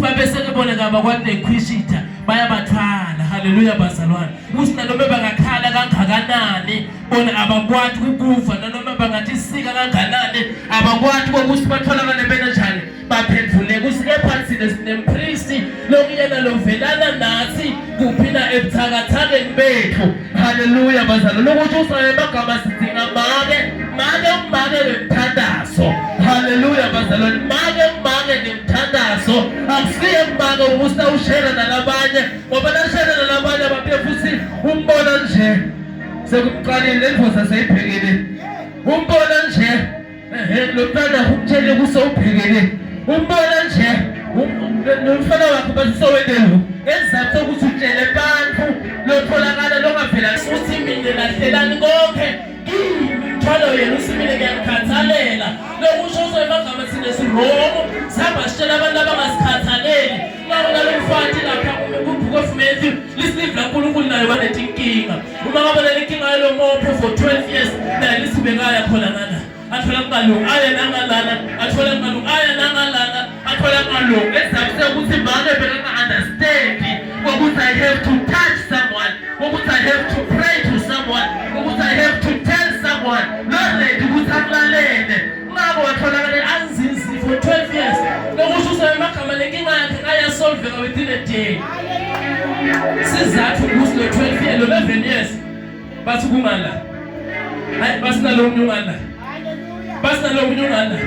babeseke bona ngaba kwathi nekhwishitha bayabathwala. Haleluya bazalwane. Usina noma bangakhala kangakanani bona abakwathi ukufa noma bangathi sika kanganani abakwathi ukuthi batholakale benjani baphenduleke usike phansi nesimpristi lokuyena lovelana nathi kuphina ebuthakathakeni bethu. Haleluya bazalwane. Lokuthi usaye emagama sidinga make lemthandazo. Haleluya bazalwane. Make lemthandazo akusiye make ukuthi ushare nalabanye ngoba nashare nalabanye abaphinde futhi umbona nje sekuqalile lemphosa seyibhekile umbona nje lomntana ukutshele kusawubhekile umbona nje nomfana wakho basisowendelo ngesizathu sokuthi utshele abantu lotholakala lokavela uthi mina lahlelani konke ngithwalo yena usimile ngiyakhathalela lokusho soyemagama sinesiroko sihamba sitshela abantu abangasikhathaleli ngakho nalomfati lapha kuBook of Matthew lisilive laNkulunkulu nayo banenkinga uma ngabe lenkinga yalo mopho for 12 years naye lisibekaya khona ngala athola ngalungu aya nangalana athola ngalungu aya nangalana athola ngalungu esizathu ukuthi make bengaka understand ukuthi I have to touch someone ukuthi I have to pray to someone ukuthi I have to tell someone not let ukuthi akulalele ngabo watholakala anzinzi for 12 years lokusho usayemagama lenkinga yakhe ayasolveka within a day. Sizathu ukuthi lo 12 years lo 11 years bathi kungala hayi basinalo umnyungana basinalo umnyungana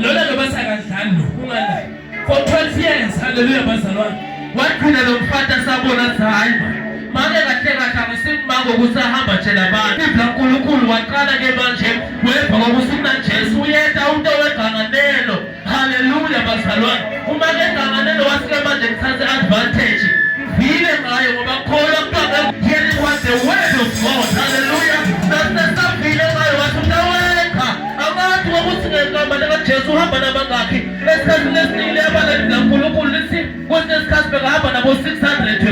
lona lo basakadlali lo kungala for 12 years. Haleluya bazalwane. Wathina lo mfata sabona hayi make kahle akusimako ukuthi ahamba nje labantu uNkulunkulu waqala ke manje wepha ngokusina Jesu uyeda umuntu weganganelo. Haleluya bazalwane. Uma ke ganganelo wasike manje ngithathe advantage vile ngayo ngoba khona kuqala hearing what the word of God. Haleluya. Nasavile ngayo wathutaweka abantu ukuthi ngegama lika Jesu uhamba nabangakhi esikhathini esinile abalali kaNkulunkulu lithi kwesinye isikhathi bekahamba nabo 600